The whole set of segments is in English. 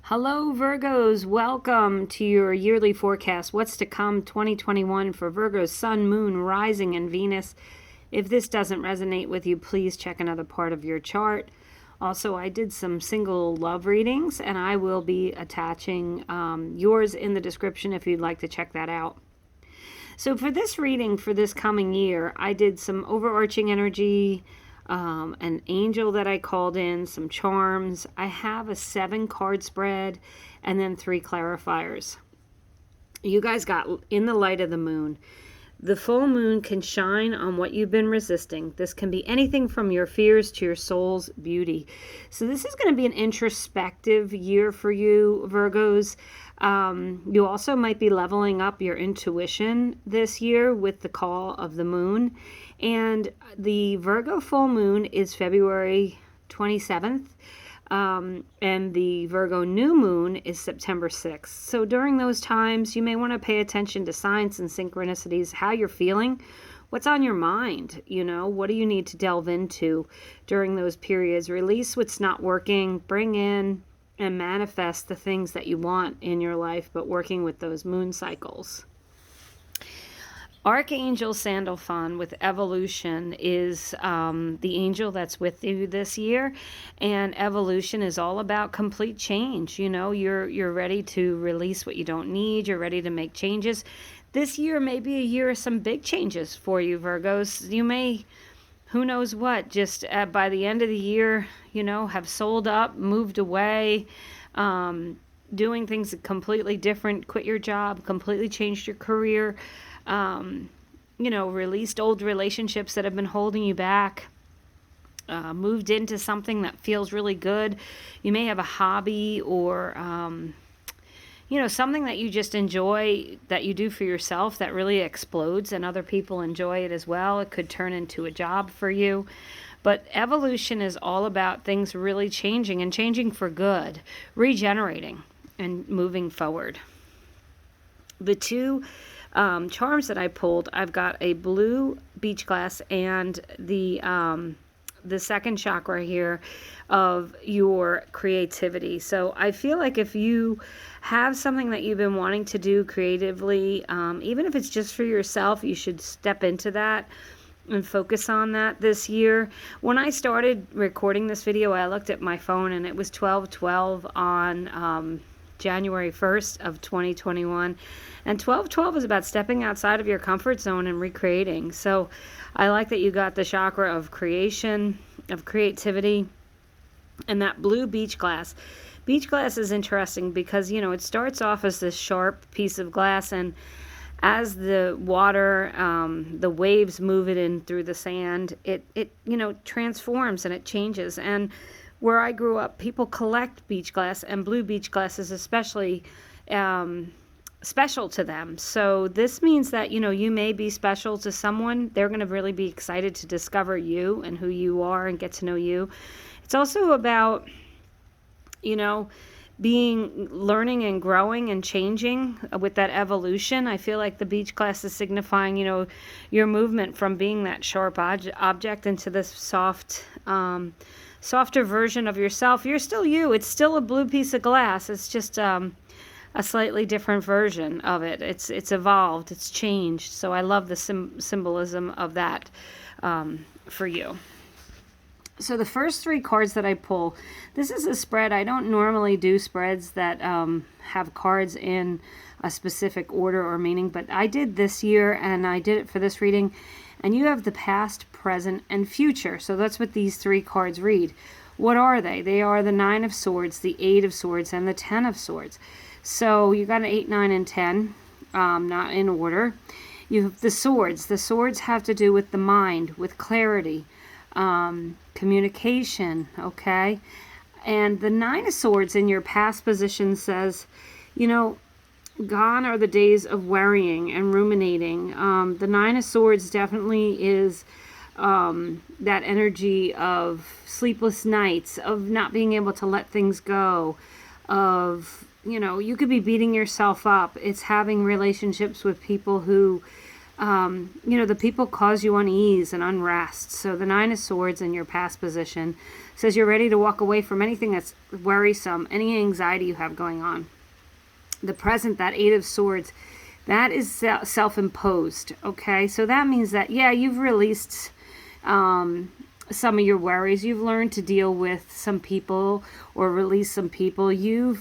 Hello, Virgos. Welcome to your yearly forecast. What's to come 2021 for Virgo's Sun, Moon, Rising, and Venus. If this doesn't resonate with you, please check another part of your chart. Also, I did some single love readings, and I will be attaching yours in the description if you'd like to check that out. So for this reading for this coming year, I did some overarching energy, an angel that I called in, some charms. I have a 7-card spread and then 3 clarifiers. You guys got in the light of the moon. The full moon can shine on what you've been resisting. This can be anything from your fears to your soul's beauty. So this is going to be an introspective year for you, Virgos. You also might be leveling up your intuition this year with the call of the moon. And the Virgo full moon is February 27th. And the Virgo new moon is September 6th. So during those times, you may want to pay attention to signs and synchronicities, how you're feeling, what's on your mind, what do you need to delve into during those periods. Release what's not working, bring in and manifest the things that you want in your life, but working with those moon cycles. Archangel Sandalphon with Evolution is the angel that's with you this year, and evolution is all about complete change. You're ready to release what you don't need. You're ready to make changes. This year may be a year of some big changes for you, Virgos. You may, who knows what, just by the end of the year, have sold up, moved away, doing things completely different, quit your job, completely changed your career. Released old relationships that have been holding you back, moved into something that feels really good. You may have a hobby or, something that you just enjoy, that you do for yourself that really explodes and other people enjoy it as well. It could turn into a job for you. But evolution is all about things really changing and changing for good, regenerating and moving forward. The two charms that I pulled, I've got a blue beach glass and the second chakra here of your creativity. So I feel like if you have something that you've been wanting to do creatively, even if it's just for yourself, you should step into that and focus on that this year. When I started recording this video, I looked at my phone and it was 12:12 on January 1st of 2021. And 12:12 is about stepping outside of your comfort zone and recreating. So I like that you got the chakra of creation, of creativity, and that blue beach glass. Beach glass is interesting because, it starts off as this sharp piece of glass, and as the water, the waves move it in through the sand, it transforms and it changes. And where I grew up, people collect beach glass, and blue beach glass is especially special to them. So this means that, you may be special to someone. They're going to really be excited to discover you and who you are and get to know you. It's also about, learning and growing and changing with that evolution. I feel like the beach glass is signifying, your movement from being that sharp object into this softer version of yourself. You're still you. It's still a blue piece of glass. It's just a slightly different version of it. It's evolved. It's changed. So I love the symbolism of that for you. So the first 3 cards that I pull, this is a spread. I don't normally do spreads that have cards in a specific order or meaning, but I did this year, and I did it for this reading. And you have the past, present, and future. So that's what these 3 cards read. What are they? They are the 9 of Swords, the 8 of Swords, and the 10 of Swords. So you got an 8, 9, and 10, not in order. You have the swords. The swords have to do with the mind, with clarity, communication, okay? And the 9 of Swords in your past position says, gone are the days of worrying and ruminating. The 9 of Swords definitely is that energy of sleepless nights, of not being able to let things go, of, you could be beating yourself up. It's having relationships with people who The people cause you unease and unrest. So the Nine of Swords in your past position says you're ready to walk away from anything that's worrisome, any anxiety you have going on. The present, that Eight of Swords, that is self-imposed, okay? So that means that, you've released some of your worries. You've learned to deal with some people or release some people. You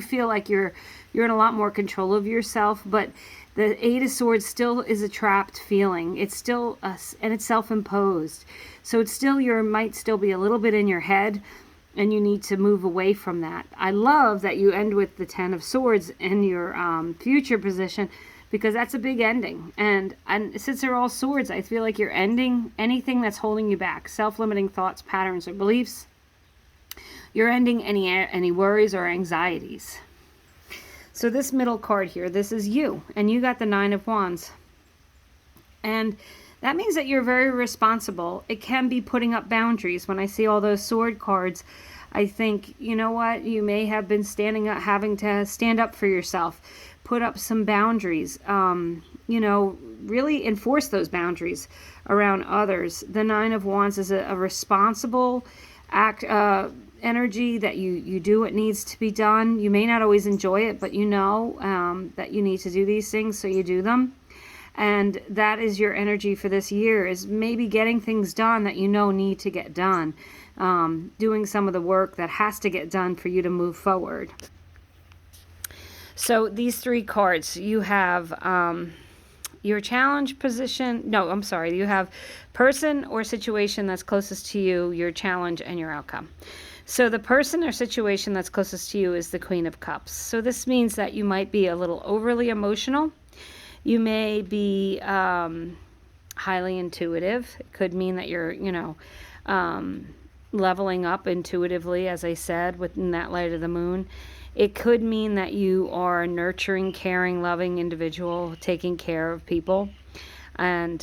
feel like you're in a lot more control of yourself, but the Eight of Swords still is a trapped feeling. It's still and it's self-imposed. So it's still, might still be a little bit in your head, and you need to move away from that. I love that you end with the Ten of Swords in your future position, because that's a big ending. And since they're all swords, I feel like you're ending anything that's holding you back, self-limiting thoughts, patterns, or beliefs. You're ending any worries or anxieties. So this middle card here, this is you, and you got the Nine of Wands. And that means that you're very responsible. It can be putting up boundaries. When I see all those sword cards, I think, you know what, you may have been having to stand up for yourself, put up some boundaries, really enforce those boundaries around others. The Nine of Wands is a responsible act, energy that you do what needs to be done. You may not always enjoy it, but that you need to do these things, so you do them. And that is your energy for this year, is maybe getting things done that need to get done, doing some of the work that has to get done for you to move forward. So these three cards, you have your challenge position. No, I'm sorry. You have person or situation that's closest to you, your challenge, and your outcome. So the person or situation that's closest to you is the Queen of Cups. So this means that you might be a little overly emotional. You may be highly intuitive. It could mean that you're, leveling up intuitively, as I said, within that light of the moon. It could mean that you are a nurturing, caring, loving individual, taking care of people. And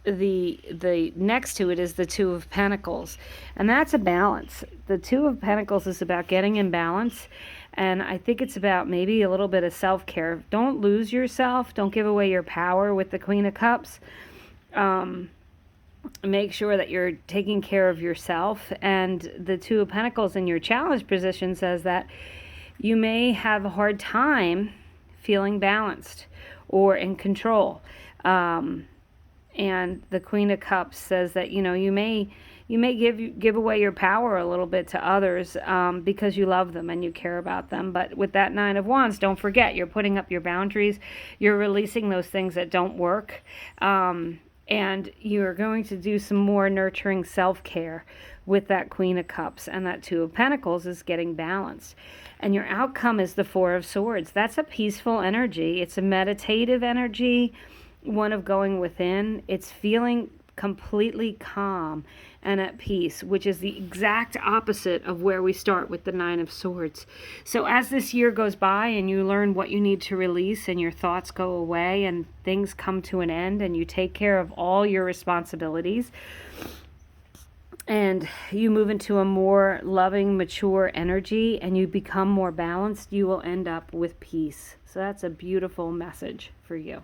the next to it is the Two of Pentacles. And that's a balance. The Two of Pentacles is about getting in balance. And I think it's about maybe a little bit of self-care. Don't lose yourself. Don't give away your power with the Queen of Cups. Make sure that you're taking care of yourself. And the Two of Pentacles in your challenge position says that you may have a hard time feeling balanced or in control. And the Queen of Cups says that, you may give away your power a little bit to others because you love them and you care about them. But with that Nine of Wands, don't forget, you're putting up your boundaries. You're releasing those things that don't work. And you're going to do some more nurturing self-care with that Queen of Cups. And that Two of Pentacles is getting balanced. And your outcome is the Four of Swords. That's a peaceful energy. It's a meditative energy, one of going within. It's feeling completely calm and at peace, which is the exact opposite of where we start with the Nine of Swords. So as this year goes by and you learn what you need to release and your thoughts go away and things come to an end and you take care of all your responsibilities and you move into a more loving, mature energy and you become more balanced, you will end up with peace. So that's a beautiful message for you.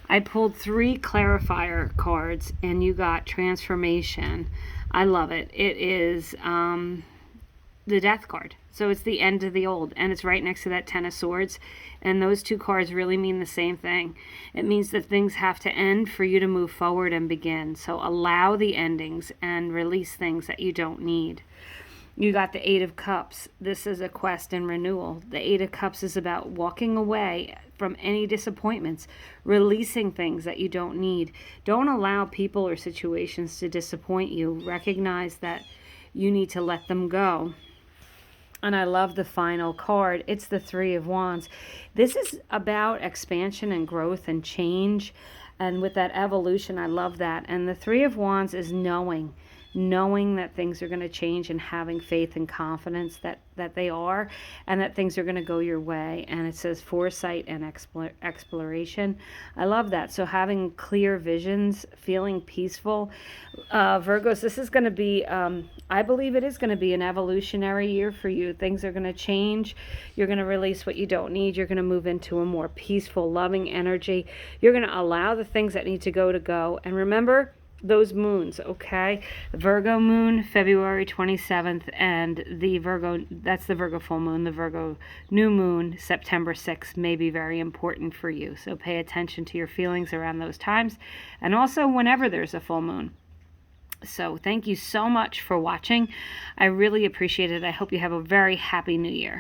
I pulled 3 clarifier cards and you got transformation. I love it. It is the Death card. So it's the end of the old, and it's right next to that Ten of Swords. And those 2 cards really mean the same thing. It means that things have to end for you to move forward and begin. So allow the endings and release things that you don't need. You got the Eight of Cups. This is a quest and renewal. The Eight of Cups is about walking away from any disappointments, releasing things that you don't need. Don't allow people or situations to disappoint you. Recognize that you need to let them go. And I love the final card. It's the Three of Wands. This is about expansion and growth and change. And with that evolution, I love that. And the Three of Wands is knowing. knowing that things are going to change and having faith and confidence that they are, and that things are going to go your way. And it says foresight and exploration. I love that. So having clear visions, feeling peaceful. Virgos, this is going to be, I believe it is going to be an evolutionary year for you. Things are going to change. You're going to release what you don't need. You're going to move into a more peaceful, loving energy. You're going to allow the things that need to go. And remember those moons, okay? The Virgo moon, February 27th, and the Virgo, that's the Virgo full moon. The Virgo new moon, September 6th, may be very important for you. So pay attention to your feelings around those times, and also whenever there's a full moon. So thank you so much for watching. I really appreciate it. I hope you have a very happy new year.